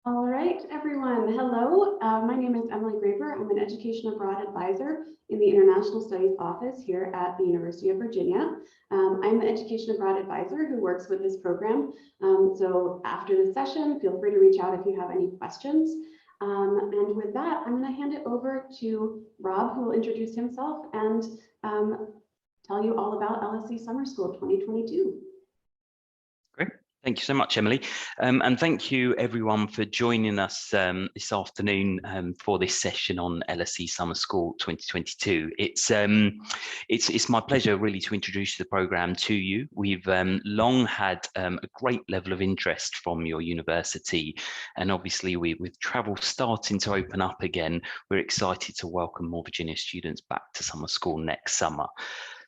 All right, everyone. Hello, my name is Emily Graper. I'm an Education Abroad Advisor in the International Studies Office here at the University of Virginia. I'm the Education Abroad Advisor who works with this program. So after this session, feel free to reach out if you have any questions. And with that, I'm going to hand it over to Rob, who will introduce himself and tell you all about LSE Summer School 2022. Great. Thank you so much, Emily. And thank you everyone for joining us this afternoon for this session on LSE Summer School 2022. It's my pleasure really to introduce the programme to you. We've long had a great level of interest from your university, and obviously with travel starting to open up again, we're excited to welcome more Virginia students back to summer school next summer.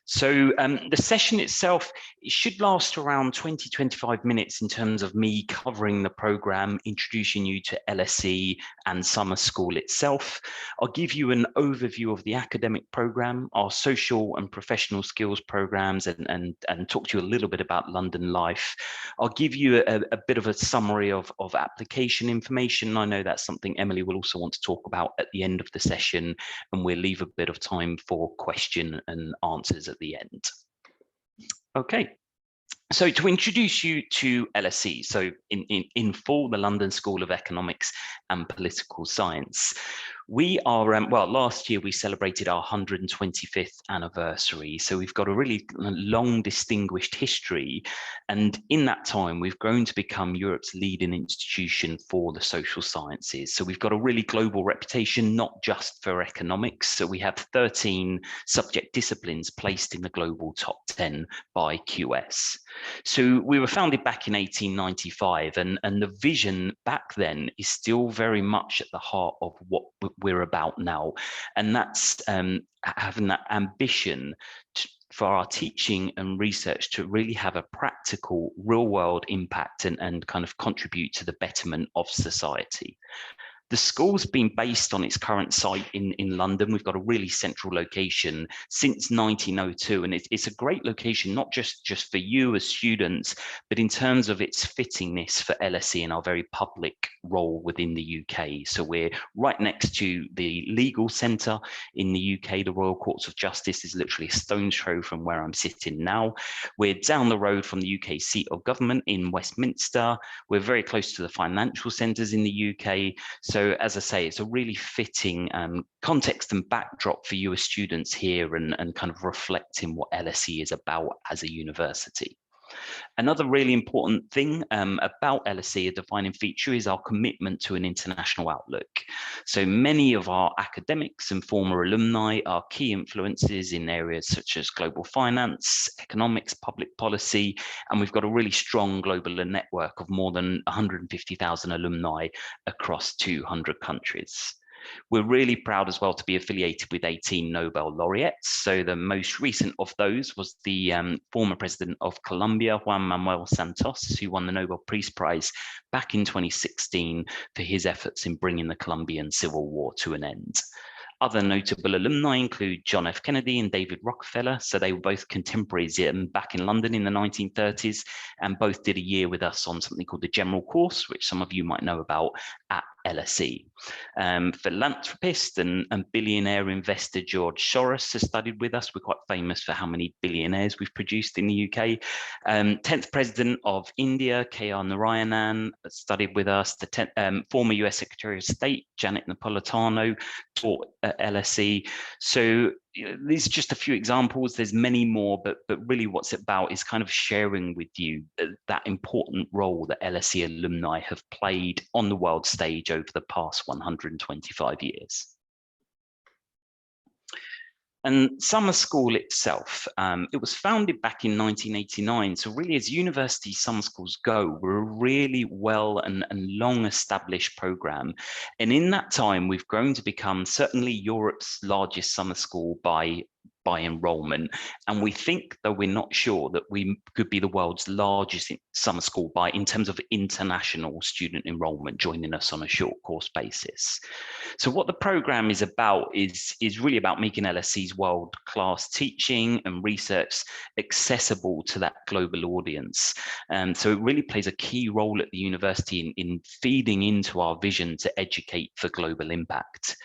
So the session itself, it should last around 20-25 minutes in terms of me covering the programme, introducing you to LSE and summer school itself. I'll give you an overview of the academic programme, our social and professional skills programmes, and talk to you a little bit about London life. I'll give you a bit of a summary of application information. I know that's something Emily will also want to talk about at the end of the session, and we'll leave a bit of time for question and answers at the end. Okay. So to introduce you to LSE, so in full, the London School of Economics and Political Science. We are, well, last year we celebrated our 125th anniversary. So we've got a really long, distinguished history. And in that time, we've grown to become Europe's leading institution for the social sciences. So we've got a really global reputation, not just for economics. So we have 13 subject disciplines placed in the global top 10 by QS. So we were founded back in 1895, and the vision back then is still very much at the heart of what we're about now, and that's having that ambition for our teaching and research to really have a practical, real-world impact and kind of contribute to the betterment of society. The school's been based on its current site in London. We've got a really central location since 1902, and it's a great location, not just for you as students, but in terms of its fittingness for LSE and our very public role within the UK. So we're right next to the legal centre in the UK. The Royal Courts of Justice is literally a stone's throw from where I'm sitting now. We're down the road from the UK seat of government in Westminster. We're very close to the financial centres in the UK. So as I say, it's a really fitting context and backdrop for you as students here and kind of reflecting what LSE is about as a university. Another really important thing about LSE, a defining feature, is our commitment to an international outlook. So many of our academics and former alumni are key influences in areas such as global finance, economics, public policy, and we've got a really strong global network of more than 150,000 alumni across 200 countries. We're really proud as well to be affiliated with 18 Nobel laureates. So the most recent of those was the former president of Colombia, Juan Manuel Santos, who won the Nobel Peace Prize back in 2016 for his efforts in bringing the Colombian Civil War to an end. Other notable alumni include John F. Kennedy and David Rockefeller. So they were both contemporaries back in London in the 1930s, and both did a year with us on something called the General Course, which some of you might know about at LSE. Philanthropist and billionaire investor George Soros has studied with us. We're quite famous for how many billionaires we've produced in the UK. 10th President of India, K.R. Narayanan, studied with us. The former US Secretary of State, Janet Napolitano, taught at LSE. So these are just a few examples. There's many more, but really what's it about is kind of sharing with you that important role that LSE alumni have played on the world stage over the past 125 years. And summer school itself, it was founded back in 1989. So really, as university summer schools go, we're a really well and long established program. And in that time, we've grown to become certainly Europe's largest summer school by by enrollment. And we think, though we're not sure, that we could be the world's largest summer school in terms of international student enrollment joining us on a short course basis. So what the program is about is really about making LSE's world-class teaching and research accessible to that global audience. So it really plays a key role at the university in feeding into our vision to educate for global impact.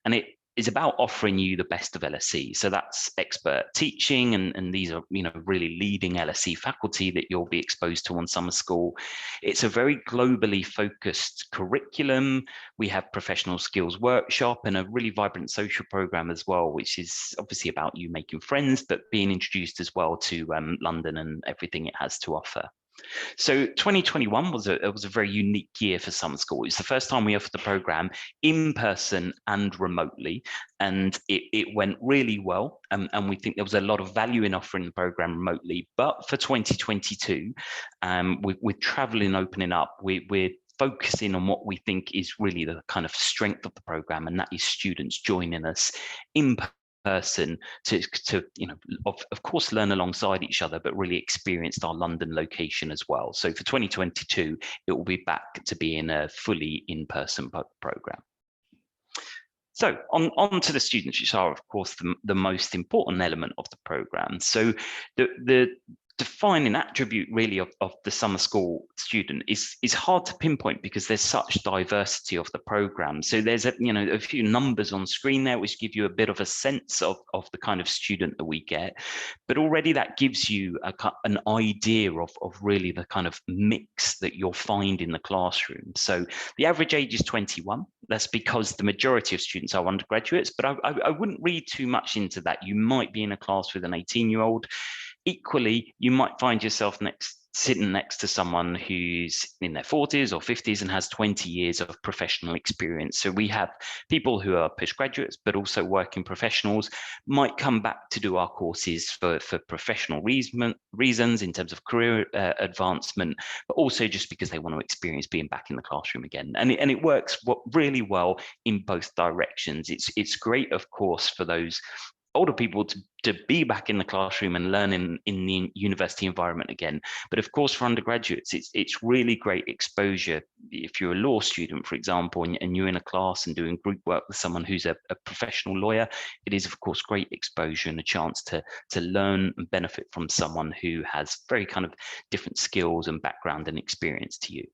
And it is about offering you the best of LSE. So that's expert teaching, and these are, really leading LSE faculty that you'll be exposed to on summer school. It's a very globally focused curriculum. We have professional skills workshop and a really vibrant social program as well, which is obviously about you making friends, but being introduced as well to London and everything it has to offer. So 2021 was a very unique year for summer school. It's the first time we offered the program in person and remotely, and it went really well. And we think there was a lot of value in offering the program remotely. But for 2022, with traveling opening up, we're focusing on what we think is really the kind of strength of the program, and that is students joining us in person to of course learn alongside each other, but really experienced our London location as well. So for 2022, it will be back to being a fully in-person program. So on to the students, which are of course the most important element of the program. So the defining attribute really of the summer school student is hard to pinpoint because there's such diversity of the program. So there's a few numbers on screen there which give you a bit of a sense of the kind of student that we get, but already that gives you an idea of really the kind of mix that you'll find in the classroom. So the average age is 21. That's because the majority of students are undergraduates, but I wouldn't read too much into that. You might be in a class with an 18-year-old. Equally, you might find yourself sitting next to someone who's in their 40s or 50s and has 20 years of professional experience. So we have people who are postgraduates, but also working professionals, might come back to do our courses for professional reasons in terms of career advancement, but also just because they want to experience being back in the classroom again. And it works really well in both directions. It's great, of course, for those older people to be back in the classroom and learning in the university environment again. But of course, for undergraduates, it's really great exposure. If you're a law student, for example, and you're in a class and doing group work with someone who's a professional lawyer, it is, of course, great exposure and a chance to learn and benefit from someone who has very kind of different skills and background and experience to you.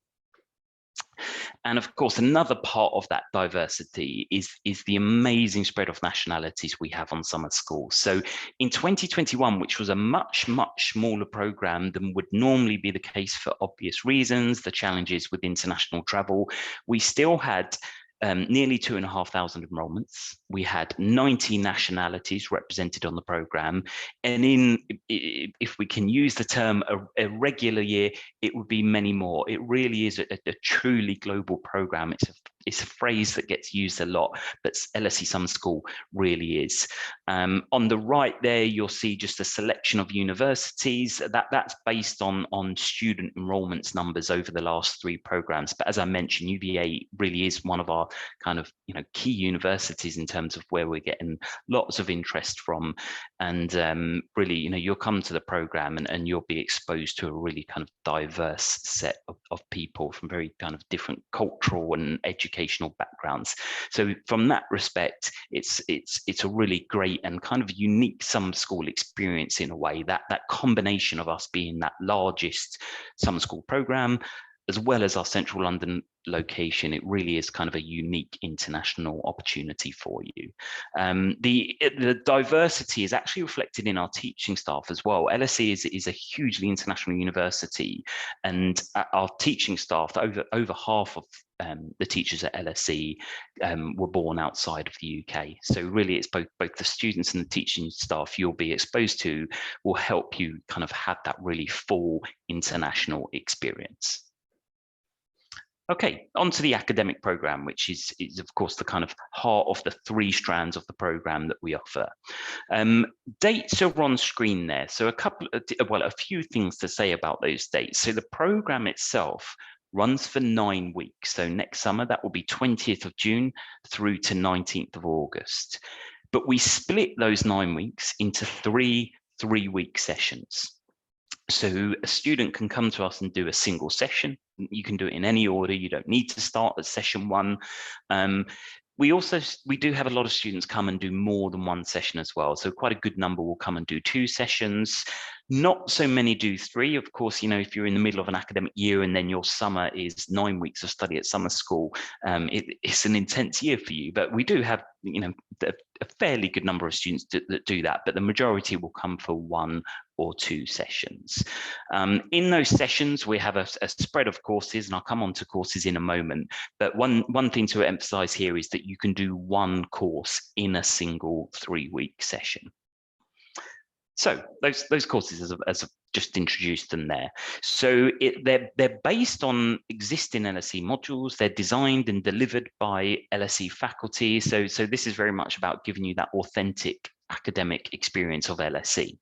And of course, another part of that diversity is the amazing spread of nationalities we have on summer school. So in 2021, which was a much, much smaller program than would normally be the case for obvious reasons, the challenges with international travel, we still had nearly 2,500 enrollments. We had 90 nationalities represented on the program. And if we can use the term a regular year, it would be many more. It really is a truly global program. It's a phrase that gets used a lot, but LSE Summer School really is. On the right there, you'll see just a selection of universities. That's based on student enrollments numbers over the last 3 programs. But as I mentioned, UVA really is one of our kind of key universities in terms of where we're getting lots of interest from. And really, you'll come to the program and you'll be exposed to a really kind of diverse set of people from very kind of different cultural and educational backgrounds. So from that respect, it's a really great and kind of unique summer school experience in a way. That combination of us being that largest summer school program, as well as our central London location, it really is kind of a unique international opportunity for you. The diversity is actually reflected in our teaching staff as well. LSE is a hugely international university, and our teaching staff, over half of the teachers at LSE were born outside of the UK. So really it's both the students and the teaching staff you'll be exposed to will help you kind of have that really full international experience. Okay, on to the academic program, which is of course the kind of heart of the 3 strands of the program that we offer. Dates are on screen there. So a few things to say about those dates. So the program itself runs for 9 weeks. So next summer, that will be 20th of June through to 19th of August. but we split those 9 weeks into three-week sessions. So a student can come to us and do a single session. You can do it in any order. You don't need to start at session 1. We do have a lot of students come and do more than 1 session as well. So quite a good number will come and do 2 sessions. Not so many do 3. Of course, you know, if you're in the middle of an academic year and then your summer is 9 weeks of study at summer school, it's an intense year for you. But we do have, you know, a fairly good number of students that do that, but the majority will come for 1 or 2 sessions. In those sessions, we have a spread of courses, and I'll come on to courses in a moment. But one thing to emphasize here is that you can do 1 course in a single 3-week session. So those courses, as I've just introduced them there. So they're based on existing LSE modules. They're designed and delivered by LSE faculty. So this is very much about giving you that authentic academic experience of LSE.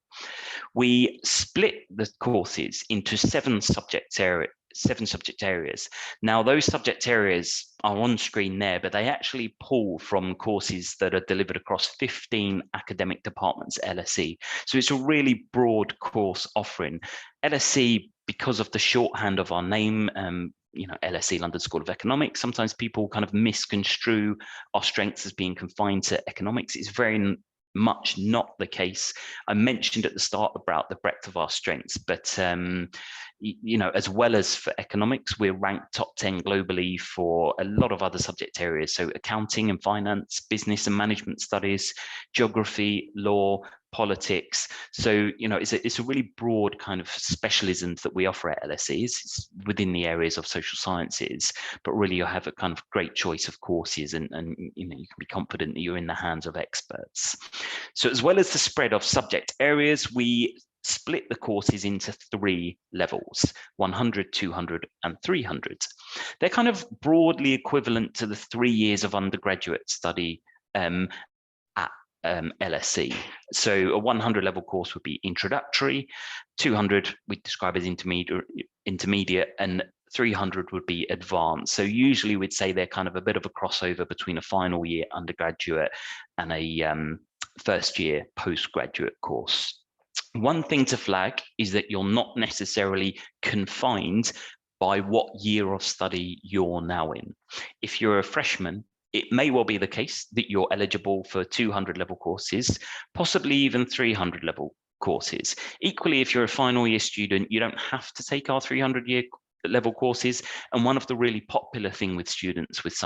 We split the courses into 7 subject areas. Now, those subject areas are on screen there, but they actually pull from courses that are delivered across 15 academic departments at LSE. So it's a really broad course offering. LSE, because of the shorthand of our name, you know, LSE, London School of Economics, sometimes people kind of misconstrue our strengths as being confined to economics. It's very much not the case. I mentioned at the start about the breadth of our strengths, but you know, as well as for economics, we're ranked top 10 globally for a lot of other subject areas. So accounting and finance, business and management studies, geography, law, politics. So, you know, it's a really broad kind of specialisms that we offer at LSE. It's within the areas of social sciences, but really you have a kind of great choice of courses, and you know, you can be confident that you're in the hands of experts. So as well as the spread of subject areas, we split the courses into 3 levels: 100, 200, and 300. They're kind of broadly equivalent to the 3 years of undergraduate study at LSE. So a 100 level course would be introductory, 200 we describe as intermediate, and 300 would be advanced. So usually we'd say they're kind of a bit of a crossover between a final year undergraduate and a first year postgraduate course. One thing to flag is that you're not necessarily confined by what year of study you're now in. If you're a freshman, it may well be the case that you're eligible for 200 level courses, possibly even 300 level courses. Equally, if you're a final year student, you don't have to take our 300 year level courses. And one of the really popular thing with students with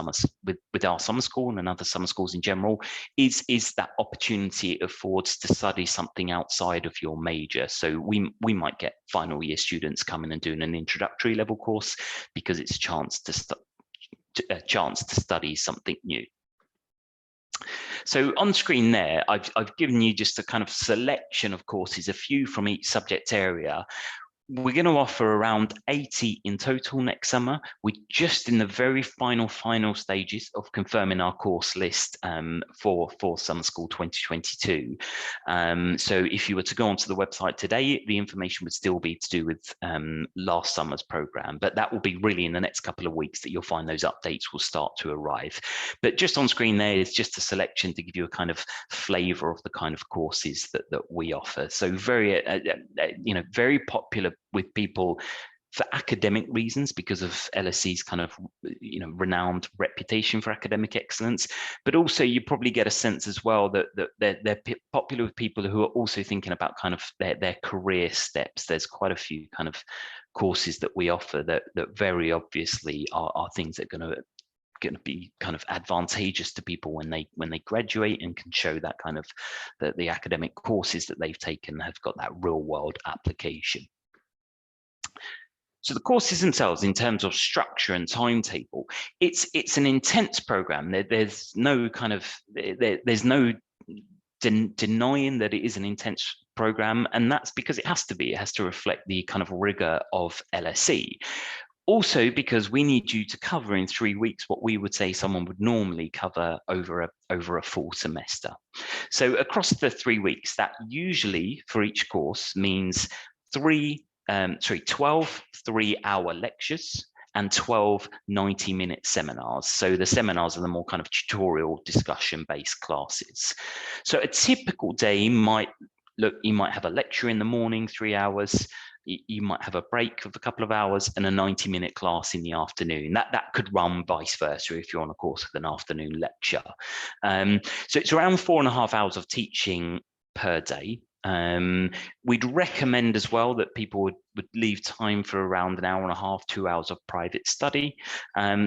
our summer school and other summer schools in general is that opportunity it affords to study something outside of your major. So we might get final year students coming and doing an introductory level course because it's a chance to study something new. So on screen there, I've given you just a kind of selection of courses, a few from each subject area. We're going to offer around 80 in total next summer. We're just in the very final stages of confirming our course list for Summer School 2022. So if you were to go onto the website today, the information would still be to do with last summer's program, but that will be really in the next couple of weeks that you'll find those updates will start to arrive. But just on screen there is just a selection to give you a kind of flavor of the kind of courses that we offer. So very, you know, very popular with people for academic reasons because of LSE's kind of, you know, renowned reputation for academic excellence, but also you probably get a sense as well that they're popular with people who are also thinking about kind of their career steps. There's quite a few kind of courses that we offer that very obviously are things that are going to be kind of advantageous to people when they graduate, and can show that kind of the academic courses that they've taken have got that real world application. So the courses themselves, in terms of structure and timetable, it's an intense program. There's no kind of there's no denying that it is an intense program, and that's because it has to be. It has to reflect the kind of rigor of LSE. Also, because we need you to cover in 3 weeks what we would say someone would normally cover over a full semester. So across the 3 weeks, that usually for each course means 12 3-hour lectures and 12 90-minute seminars. So the seminars are the more kind of tutorial discussion-based classes. So a typical day might look, you might have a lecture in the morning, 3 hours. You might have a break of a couple of hours and a 90-minute class in the afternoon. That could run vice versa if you're on a course with an afternoon lecture. So it's around 4.5 hours of teaching per day. We'd recommend as well that people would leave time for around 1.5 hours, 2 hours of private study.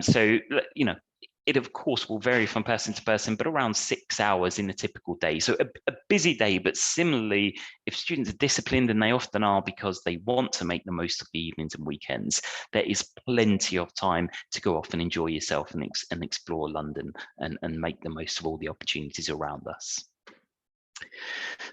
So, you know, it of course will vary from person to person, but around 6 hours in a typical day. So a busy day, but similarly, if students are disciplined, and they often are because they want to make the most of the evenings and weekends, there is plenty of time to go off and enjoy yourself and explore London and make the most of all the opportunities around us.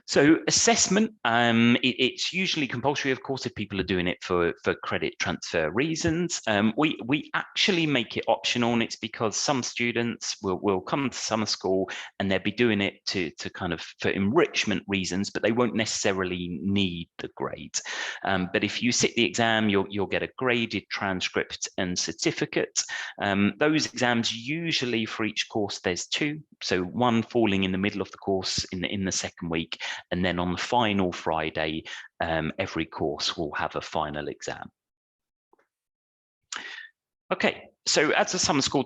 So assessment, it's usually compulsory, of course, if people are doing it for credit transfer reasons. We actually make it optional, and it's because some students will come to summer school and they'll be doing it to kind of for enrichment reasons, but they won't necessarily need the grade. But if you sit the exam, you'll get a graded transcript and certificate. Those exams usually for each course there's 2, so one falling in the middle of the course in the second week, and then on the final Friday, every course will have a final exam. Okay, so as a summer school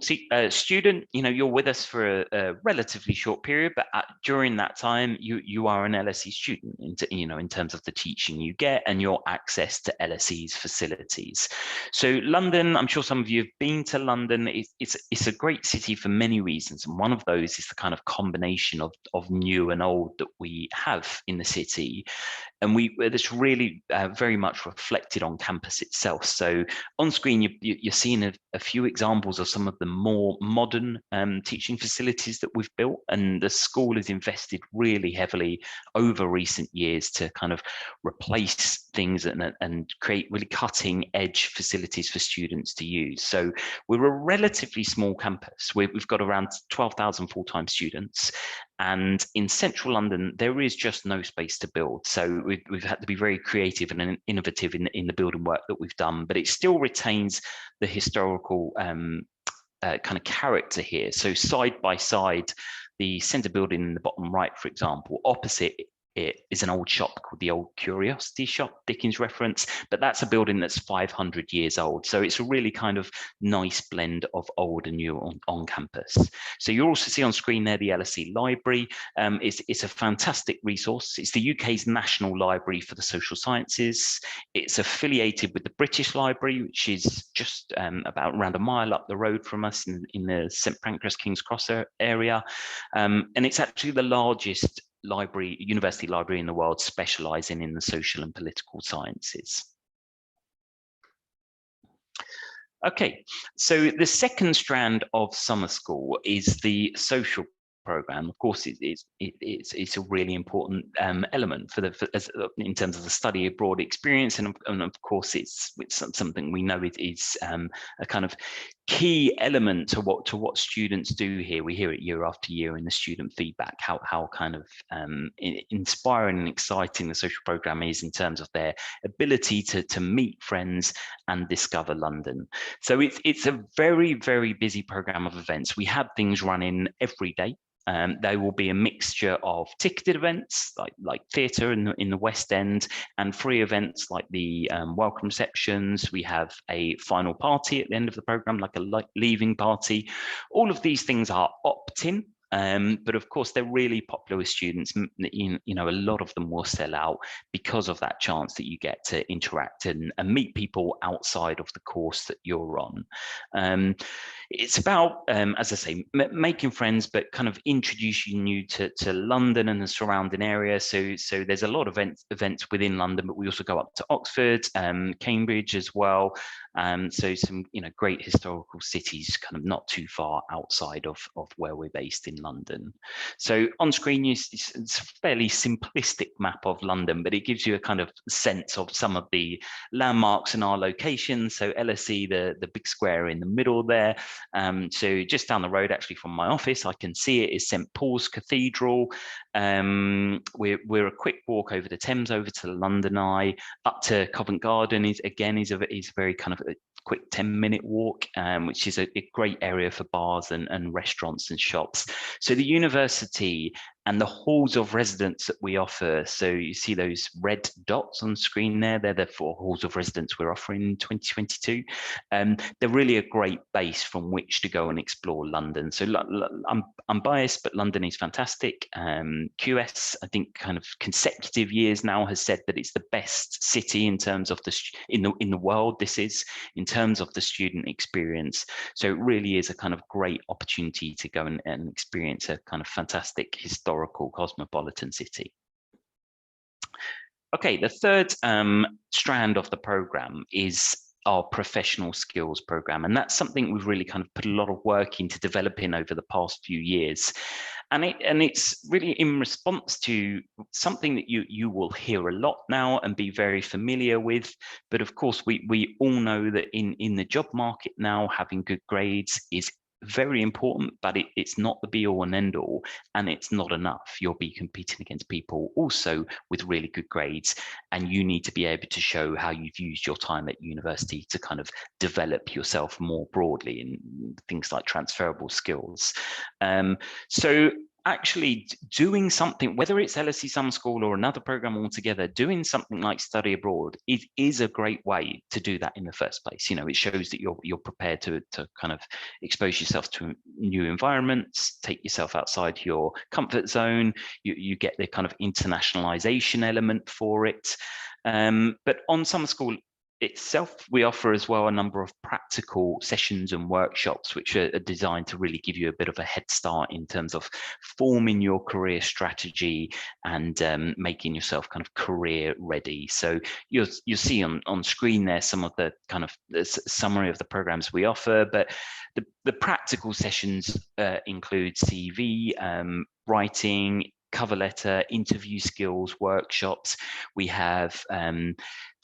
student, you know, you're with us for a relatively short period, but during that time, you are an LSE student, in terms of the teaching you get and your access to LSE's facilities. So London, I'm sure some of you have been to London. It's a great city for many reasons, and one of those is the kind of combination of new and old that we have in the city. And this really very much reflected on campus itself. So on screen, you're seeing a few examples of some of the more modern teaching facilities that we've built, and the school has invested really heavily over recent years to kind of replace things and create really cutting edge facilities for students to use. So we're a relatively small campus. We've got around 12,000 full-time students. And in central London, there is just no space to build. So we've had to be very creative and innovative in the building work that we've done, but it still retains the historical kind of character here. So side by side, the centre building in the bottom right, for example, opposite it is an old shop called the Old Curiosity Shop, Dickens reference, but that's a building that's 500 years old. So it's a really kind of nice blend of old and new on campus. So you also see on screen there the LSE Library. It's a fantastic resource. It's the UK's national library for the social sciences. It's affiliated with the British Library, which is just about around a mile up the road from us in the St Pancras King's Cross area. And it's actually the largest university library in the world, specializing in the social and political sciences. Okay, so the second strand of summer school is the social program. Of course, it's a really important element in terms of the study abroad experience, and of course it's something we know it is a kind of key element to what students do here. We hear it year after year in the student feedback how kind of inspiring and exciting the social program is in terms of their ability to meet friends and discover London. So it's a very, very busy program of events. We have things running every day. There will be a mixture of ticketed events like theatre in the West End, and free events like the welcome receptions. We have a final party at the end of the programme, like a leaving party. All of these things are opt-in. But of course, they're really popular with students. You know, a lot of them will sell out because of that chance that you get to interact and meet people outside of the course that you're on. It's about, as I say, making friends, but kind of introducing you to London and the surrounding area. So there's a lot of events within London, but we also go up to Oxford, Cambridge as well. So some great historical cities, kind of not too far outside of where we're based in London. So on screen, it's a fairly simplistic map of London, but it gives you a kind of sense of some of the landmarks in our locations. So LSE, the big square in the middle there. So just down the road, actually from my office, I can see it is St Paul's Cathedral. We're a quick walk over the Thames, over to the London Eye, up to Covent Garden. Is a very kind of a quick 10-minute walk, which is a great area for bars and restaurants and shops. So the university and the halls of residence that we offer, so you see those red dots on screen there, they're the 4 halls of residence we're offering in 2022. They're really a great base from which to go and explore London. So I'm biased, but London is fantastic. QS, I think, kind of consecutive years now has said that it's the best city in terms of in the world. This is in terms of the student experience. So it really is a kind of great opportunity to go and experience a kind of fantastic historical cosmopolitan city. Okay, the third strand of the program is our professional skills program, and that's something we've really kind of put a lot of work into developing over the past few years. And it's really in response to something that you will hear a lot now and be very familiar with. But of course, we all know that in the job market now, having good grades is very important, but it's not the be all and end all, and it's not enough. You'll be competing against people also with really good grades, and you need to be able to show how you've used your time at university to kind of develop yourself more broadly in things like transferable skills. So actually doing something, whether it's LSE Summer School or another program altogether, doing something like study abroad, it is a great way to do that in the first place. You know, it shows that you're prepared to kind of expose yourself to new environments, take yourself outside your comfort zone. You get the kind of internationalization element for it. But on Summer School itself, we offer as well a number of practical sessions and workshops which are designed to really give you a bit of a head start in terms of forming your career strategy and making yourself kind of career ready. So you'll see on screen there some of the kind of summary of the programs we offer, but the practical sessions include CV, writing, cover letter, interview skills workshops. We have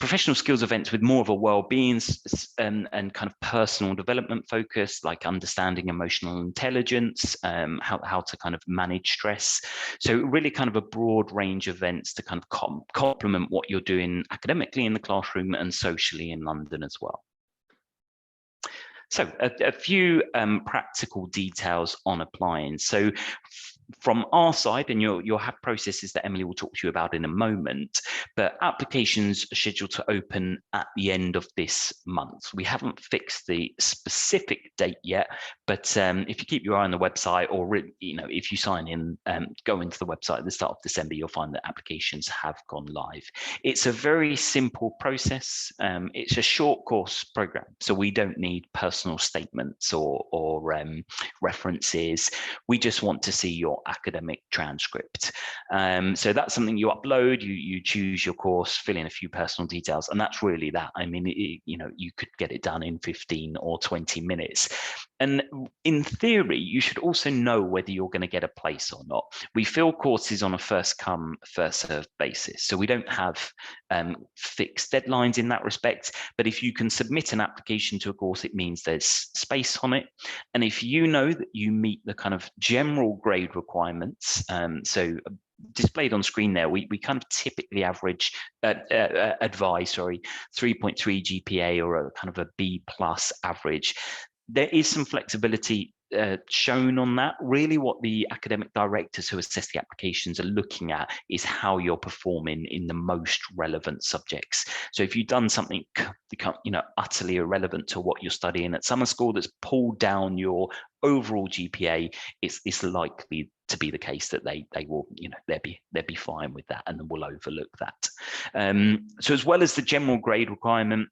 professional skills events with more of a well-being and kind of personal development focus, like understanding emotional intelligence, how to kind of manage stress. So really kind of a broad range of events to kind of complement what you're doing academically in the classroom and socially in London as well. So a few practical details on applying. So from our side, and you'll have processes that Emily will talk to you about in a moment, but applications are scheduled to open at the end of this month. We haven't fixed the specific date yet, but if you keep your eye on the website, or if you sign in, go into the website at the start of December, you'll find that applications have gone live. It's a very simple process. It's a short course program, so we don't need personal statements or references. We just want to see your academic transcript. So that's something you upload, you choose your course, fill in a few personal details, and that's really that. I mean, you could get it done in 15 or 20 minutes. And in theory, you should also know whether you're going to get a place or not. We fill courses on a first come, first served basis. So we don't have fixed deadlines in that respect. But if you can submit an application to a course, it means there's space on it. And if you know that you meet the kind of general grade requirements, so displayed on screen there, we kind of typically advise 3.3 GPA or a kind of a B+ average. There is some flexibility shown on that. Really what the academic directors who assess the applications are looking at is how you're performing in the most relevant subjects. So if you've done something utterly irrelevant to what you're studying at summer school that's pulled down your overall GPA, it's likely to be the case that they will, they'll be fine with that and then we'll overlook that. So as well as the general grade requirement,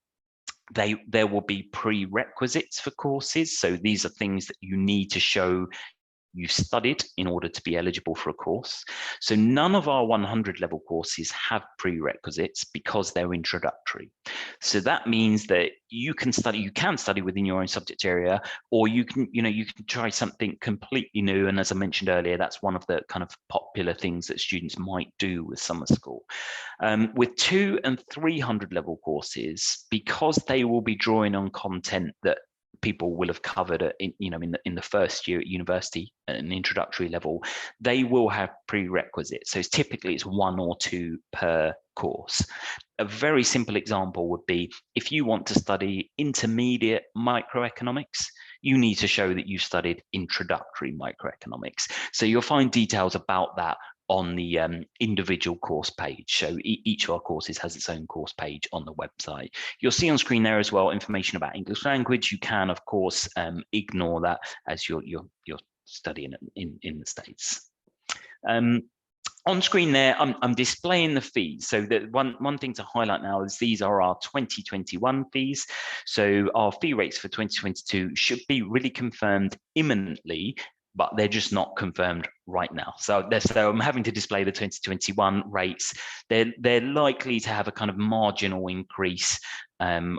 there will be prerequisites for courses. So these are things that you need to show you've studied in order to be eligible for a course. So none of our 100 level courses have prerequisites because they're introductory. So that means that you can study within your own subject area, or you can try something completely new. And as I mentioned earlier, that's one of the kind of popular things that students might do with summer school. With 200 and 300 level courses, because they will be drawing on content that people will have covered in the first year at university at an introductory level, they will have prerequisites. So typically it's 1 or 2 per course. A very simple example would be if you want to study intermediate microeconomics, you need to show that you studied introductory microeconomics. So you'll find details about that on the individual course page. So each of our courses has its own course page on the website. You'll see on screen there as well information about English language. You can, of course, ignore that as you're studying in the States. On screen there, I'm displaying the fees. So the one thing to highlight now is these are our 2021 fees. So our fee rates for 2022 should be really confirmed imminently, but they're just not confirmed right now. So I'm having to display the 2021 rates. They're likely to have a kind of marginal increase on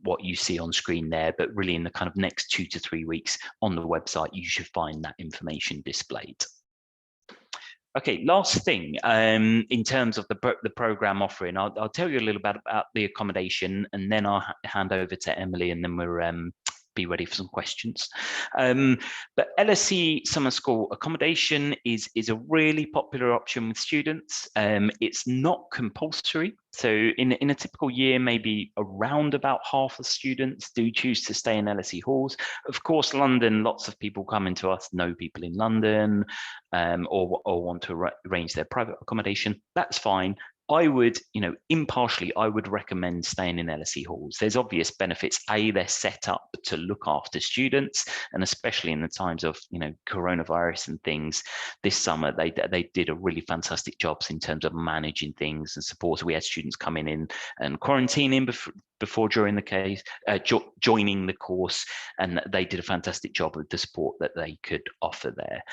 what you see on screen there, but really in the kind of next 2 to 3 weeks on the website, you should find that information displayed. Okay, last thing, in terms of the program offering, I'll tell you a little bit about the accommodation, and then I'll hand over to Emily, and then we'll be ready for some questions. But LSE summer school accommodation is a really popular option with students. It's not compulsory. So in a typical year, maybe around about half of students do choose to stay in LSE halls. Of course, London, lots of people coming to us know people in London, or want to arrange their private accommodation. That's fine. I would, impartially, I would recommend staying in LSE halls. There's obvious benefits. They're set up to look after students, and especially in the times of, coronavirus and things this summer, they did a really fantastic job in terms of managing things and support. So we had students coming in and quarantining before during the case, joining the course, and they did a fantastic job with the support that they could offer there.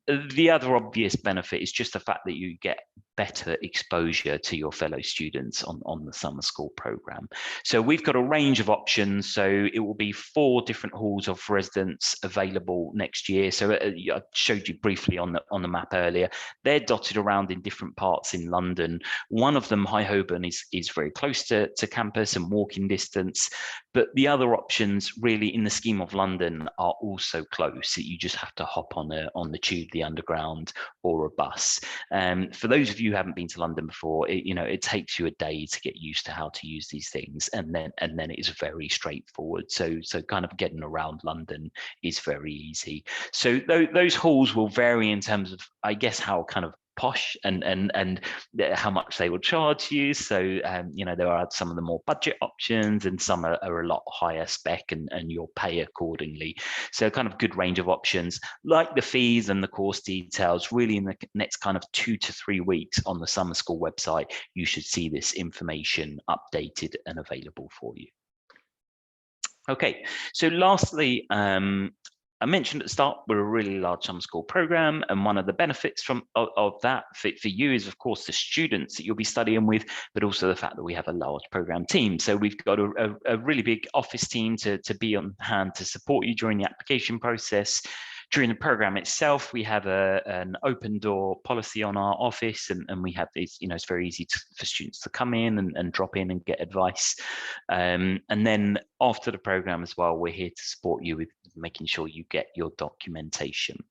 The other obvious benefit is just the fact that you get better exposure to your fellow students on the summer school program. So we've got a range of options. So it will be 4 different halls of residence available next year. So I showed you briefly on the map earlier. They're dotted around in different parts in London. One of them, High Holborn, is very close to campus and walking distance. But the other options, really, in the scheme of London, are also close. You just have to hop on the tube, the underground, or a bus. For those of you who haven't been to London before, it takes you a day to get used to how to use these things, and then it is very straightforward. So kind of getting around London is very easy. So those halls will vary in terms of, I guess, how kind of posh and how much they will charge you. So there are some of the more budget options, and some are a lot higher spec, and you'll pay accordingly. So kind of good range of options. Like the fees and the course details, really in the next kind of 2 to 3 weeks on the summer school website, you should see this information updated and available for you. Okay, so lastly, I mentioned at the start, we're a really large summer school program, and one of the benefits of that for you is, of course, the students that you'll be studying with, but also the fact that we have a large program team. So we've got a really big office team to be on hand to support you during the application process. During the program itself, we have an open door policy on our office, and we have these, it's very easy for students to come in and drop in and get advice. And then after the program as well, we're here to support you with making sure you get your documentation.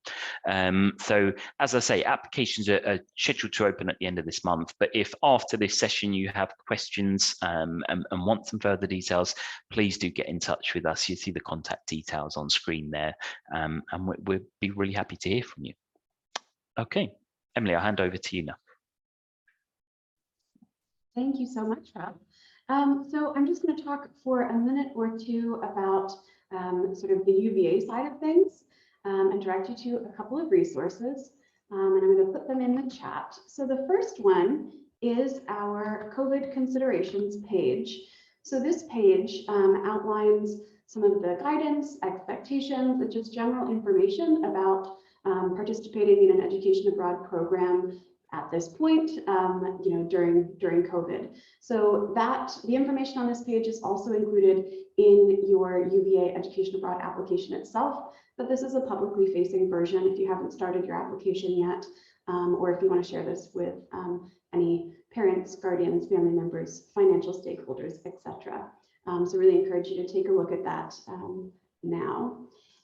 So as I say, applications are scheduled to open at the end of this month, but if after this session you have questions and want some further details, please do get in touch with us. You see the contact details on screen there, and we'll be really happy to hear from you. Okay, Emily, I'll hand over to you now. Thank you so much, Rob. So I'm just going to talk for a minute or two about sort of the UVA side of things, and direct you to a couple of resources, and I'm going to put them in the chat. So the first one is our COVID considerations page. So this page outlines some of the guidance, expectations, and just general information about participating in an education abroad program at this point, during COVID. So the information on this page is also included in your UVA education abroad application itself, but this is a publicly facing version if you haven't started your application yet, or if you want to share this with any parents, guardians, family members, financial stakeholders, etc. So really encourage you to take a look at that now.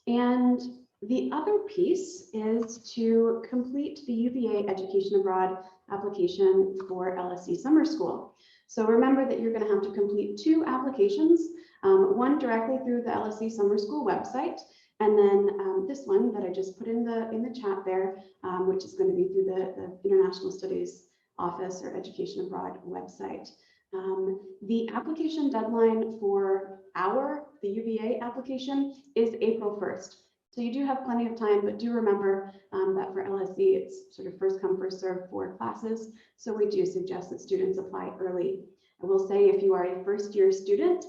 And The other piece is to complete the UVA Education Abroad application for LSE Summer School. So remember that you're going to have to complete 2 applications, one directly through the LSE Summer School website, and then this one that I just put in the chat there, which is going to be through the International Studies Office or Education Abroad website. The application deadline for the UVA application is April 1st. So you do have plenty of time, but do remember that for LSE, it's sort of first come, first served for classes. So we do suggest that students apply early. I will say if you are a first-year student,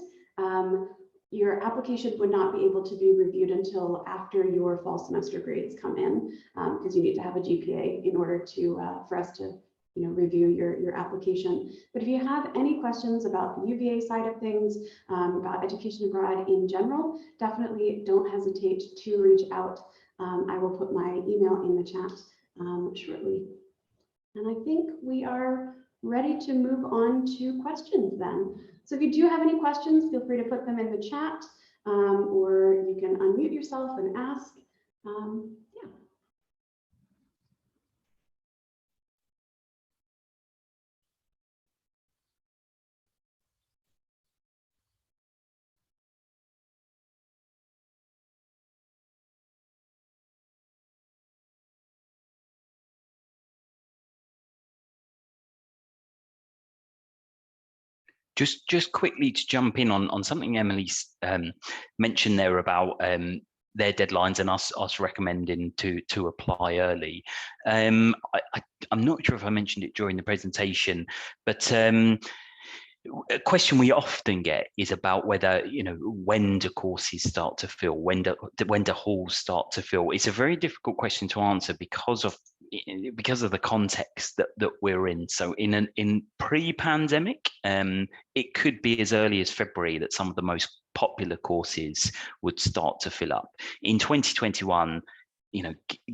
your application would not be able to be reviewed until after your fall semester grades come in, because you need to have a GPA in order to for us to review your application. But if you have any questions about the UVA side of things, about education abroad in general, definitely don't hesitate to reach out. I will put my email in the chat shortly. And I think we are ready to move on to questions then. So if you do have any questions, feel free to put them in the chat, or you can unmute yourself and ask. Yeah. Just quickly to jump in on something Emily mentioned there about their deadlines and us recommending to apply early. I'm not sure if I mentioned it during the presentation, but a question we often get is about whether, when do courses start to fill, when do halls start to fill. It's a very difficult question to answer because of the context that we're in. So in pre-pandemic, it could be as early as February that some of the most popular courses would start to fill up. In 2021,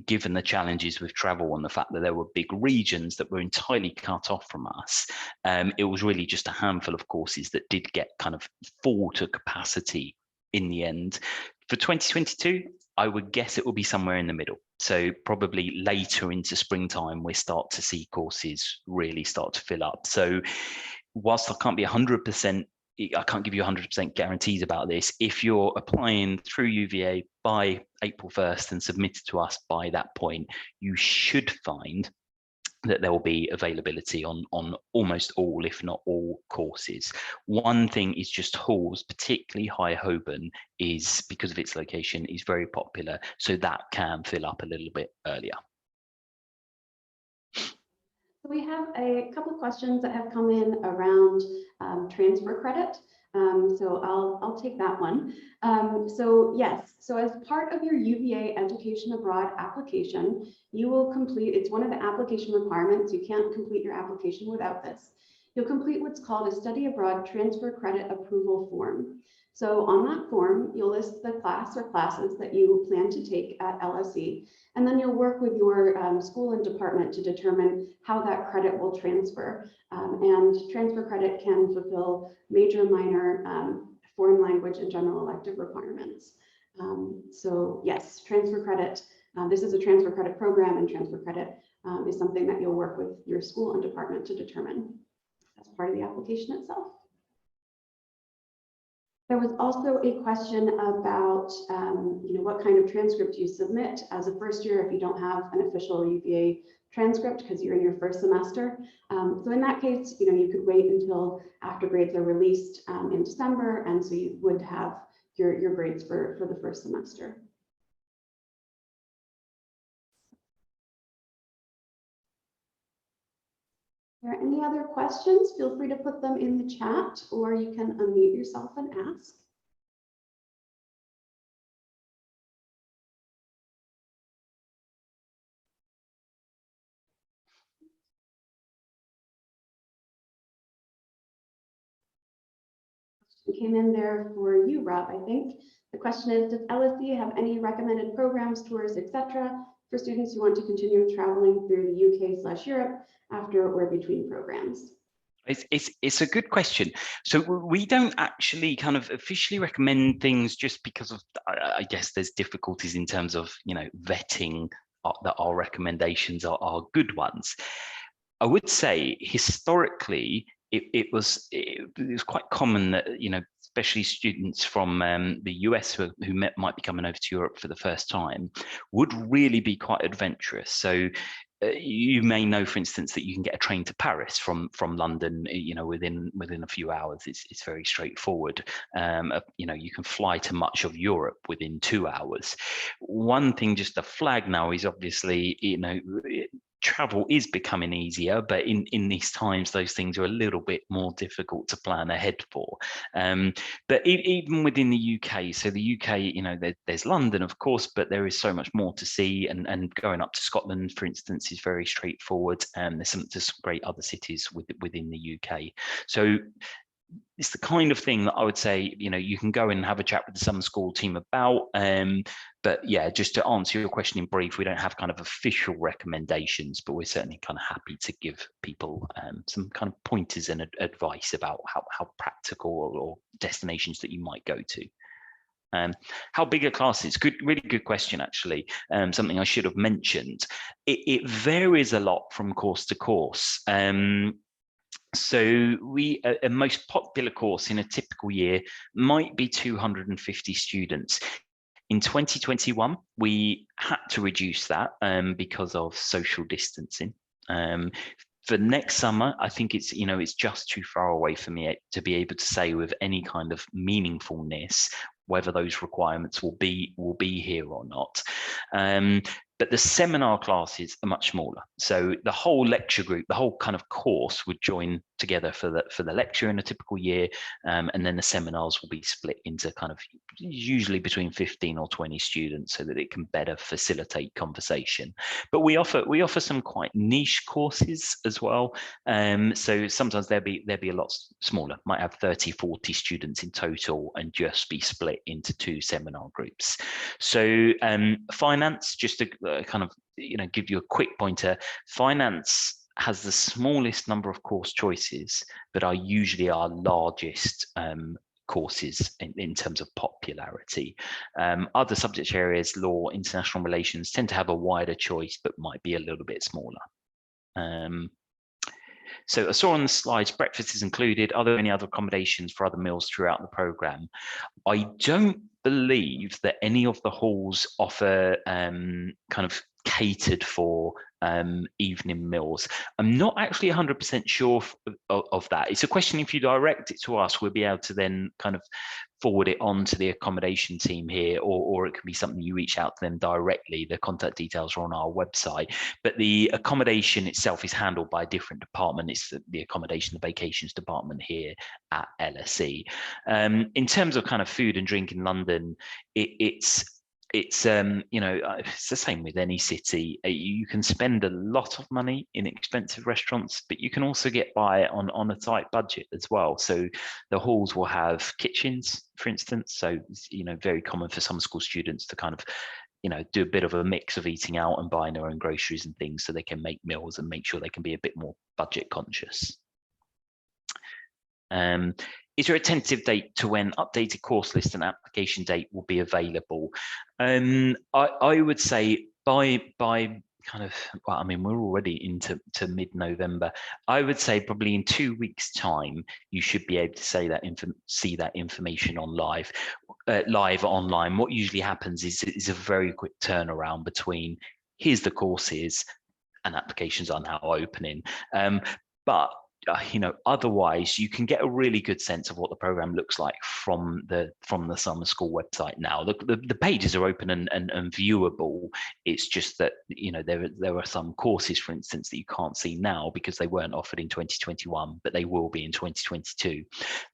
given the challenges with travel and the fact that there were big regions that were entirely cut off from us, it was really just a handful of courses that did get kind of full to capacity in the end. For 2022, I would guess it will be somewhere in the middle. So probably later into springtime, we start to see courses really start to fill up. So whilst I can't be 100%, I can't give you 100% guarantees about this. If you're applying through UVA by April 1st and submitted to us by that point, you should find that there will be availability on almost all, if not all, courses. One thing is just halls, particularly High Holborn, is, because of its location, is very popular, so that can fill up a little bit earlier. We have a couple of questions that have come in around transfer credit. So I'll take that one. So yes, so as part of your UVA Education Abroad application, you will complete, it's one of the application requirements, you can't complete your application without this. You'll complete what's called a Study Abroad Transfer Credit Approval Form. So on that form, you'll list the class or classes that you plan to take at LSE, and then you'll work with your school and department to determine how that credit will transfer. And transfer credit can fulfill major, minor, foreign language and general elective requirements. So yes, transfer credit, this is a transfer credit program, and transfer credit is something that you'll work with your school and department to determine as part of the application itself. There was also a question about what kind of transcript you submit as a first year if you don't have an official UVA transcript because you're in your first semester. So in that case, you could wait until after grades are released in December, and so you would have your grades for the first semester. If there are any other questions, feel free to put them in the chat, or you can unmute yourself and ask. It came in there for you, Rob, I think. The question is, does LSE have any recommended programs, tours, etc., for students who want to continue traveling through the UK/Europe after or between programs? It's a good question. So we don't actually kind of officially recommend things just because of, I guess there's difficulties in terms of, vetting that our recommendations are good ones. I would say historically, it was quite common that, especially students from the US who might be coming over to Europe for the first time would really be quite adventurous. So you may know, for instance, that you can get a train to Paris from London, within a few hours. It's very straightforward. You can fly to much of Europe within 2 hours. One thing just to flag now is obviously, travel is becoming easier, but in these times, those things are a little bit more difficult to plan ahead for. But even within the UK, so the UK, there's London, of course, but there is so much more to see, and going up to Scotland, for instance, is very straightforward. And there's some great other cities within the UK. So it's the kind of thing that I would say, you can go and have a chat with the summer school team about. But yeah, just to answer your question in brief, we don't have kind of official recommendations, but we're certainly kind of happy to give people some kind of pointers and advice about how practical or destinations that you might go to. How big are classes? Really good question, actually. Something I should have mentioned. It varies a lot from course to course. So a most popular course in a typical year might be 250 students. In 2021, we had to reduce that because of social distancing. For next summer, I think it's just too far away for me to be able to say with any kind of meaningfulness whether those requirements will be here or not. But the seminar classes are much smaller. So the whole lecture group, the whole kind of course would join together for the lecture in a typical year. And then the seminars will be split into kind of usually between 15 or 20 students so that it can better facilitate conversation. But we offer some quite niche courses as well. So sometimes they'll be a lot smaller, might have 30, 40 students in total and just be split into 2 seminar groups. So finance, just to kind of give you a quick pointer, finance has the smallest number of course choices, but are usually our largest courses in terms of popularity. Other subject areas, law, international relations, tend to have a wider choice, but might be a little bit smaller. So I saw on the slides, breakfast is included. Are there any other accommodations for other meals throughout the programme? I don't believe that any of the halls offer kind of catered for evening meals. I'm not actually 100% sure of that. It's a question, if you direct it to us, we'll be able to then kind of forward it on to the accommodation team here, or it can be something you reach out to them directly. The contact details are on our website, but the accommodation itself is handled by a different department. It's the accommodation, the vacations department here at LSE. In terms of kind of food and drink in London, it's the same with any city. You can spend a lot of money in expensive restaurants, but you can also get by on a tight budget as well. So the halls will have kitchens, for instance. So it's, very common for some school students to kind of do a bit of a mix of eating out and buying their own groceries and things, so they can make meals and make sure they can be a bit more budget conscious. Is there a tentative date to when updated course list and application date will be available? I would say by kind of, well, I mean, we're already into mid-November. I would say probably in 2 weeks' time, you should be able to see that information on live online. What usually happens is a very quick turnaround between here's the courses and applications are now opening. But otherwise, you can get a really good sense of what the program looks like from the summer school website now. The pages are open and viewable. It's just that there are some courses, for instance, that you can't see now because they weren't offered in 2021, but they will be in 2022.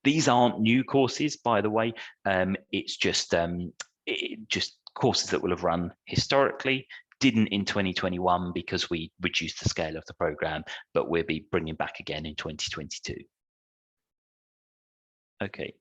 These aren't new courses, by the way. It's just courses that will have run historically, didn't in 2021 because we reduced the scale of the program, but we'll be bringing back again in 2022. Okay.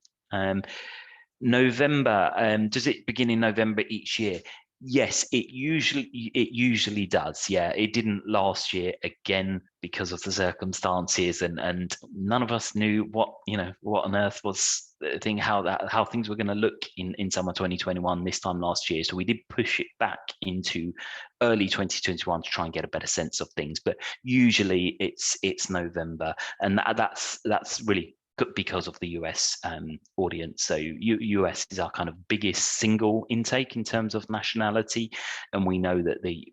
November, does it begin in November each year? Yes, it usually does. Yeah, it didn't last year again because of the circumstances, and none of us knew what on earth was the thing, how things were going to look in summer 2021 this time last year. So we did push it back into early 2021 to try and get a better sense of things. But usually it's November, and that's really because of the US audience. So US is our kind of biggest single intake in terms of nationality. And we know that the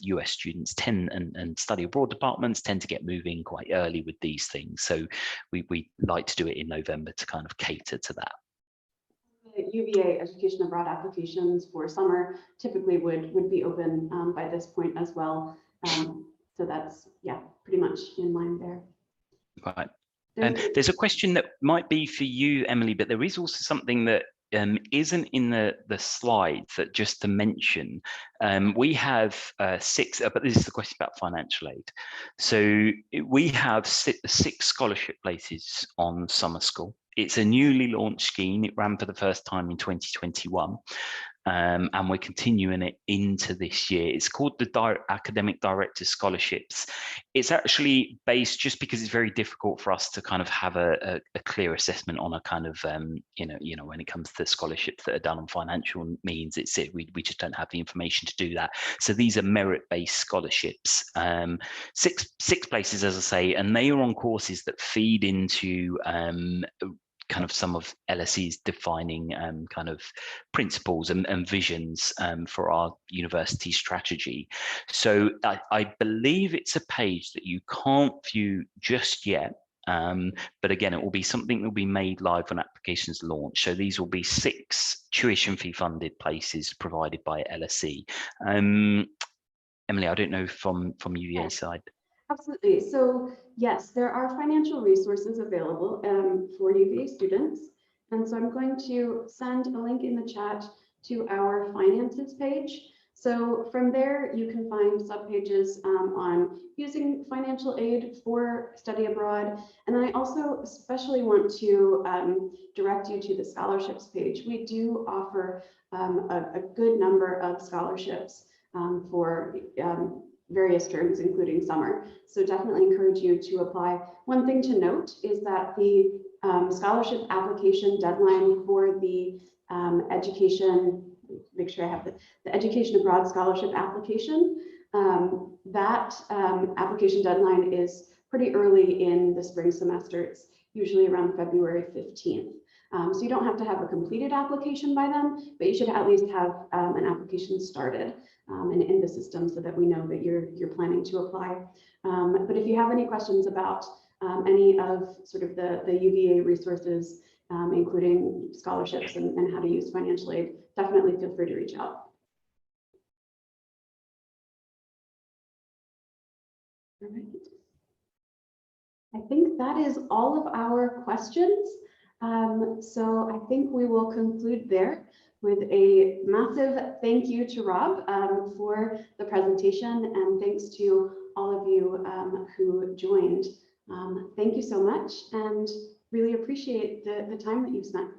US students tend, and study abroad departments tend to get moving quite early with these things. So we like to do it in November to kind of cater to that. UVA education abroad applications for summer typically would be open by this point as well. So that's, yeah, pretty much in line there. Right. There's a question that might be for you, Emily, but there is also something that isn't in the slides, that just to mention. We have 6, but this is the question about financial aid. So we have 6 scholarship places on summer school. It's a newly launched scheme. It ran for the first time in 2021. And we're continuing it into this year. It's called the Academic Director Scholarships. It's actually based, just because it's very difficult for us to kind of have a clear assessment on a kind of, when it comes to scholarships that are done on financial means, we just don't have the information to do that. So these are merit-based scholarships, 6 places, as I say, and they are on courses that feed into kind of some of LSE's defining kind of principles and visions for our university strategy. So I believe it's a page that you can't view just yet. But again, it will be something that will be made live when applications launch. So these will be 6 tuition fee funded places provided by LSE. Emily, I don't know from UVA side. Absolutely. So yes, there are financial resources available for UVA students. And so I'm going to send a link in the chat to our finances page. So from there, you can find subpages on using financial aid for study abroad. And then I also especially want to direct you to the scholarships page. We do offer a good number of scholarships for various terms, including summer. So definitely encourage you to apply. One thing to note is that the scholarship application deadline for the make sure I have the education abroad scholarship application, that application deadline is pretty early in the spring semester. It's usually around February 15th. So you don't have to have a completed application by then, but you should at least have an application started and in the system so that we know that you're planning to apply. But if you have any questions about any of sort of the UVA resources, including scholarships and how to use financial aid, definitely feel free to reach out. All right. I think that is all of our questions. So I think we will conclude there with a massive thank you to Rob for the presentation, and thanks to all of you who joined. Thank you so much, and really appreciate the time that you've spent.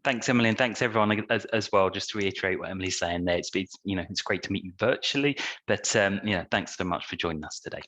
Thanks, Emily, and thanks everyone as well. Just to reiterate what Emily's saying there, it's great to meet you virtually, but thanks so much for joining us today.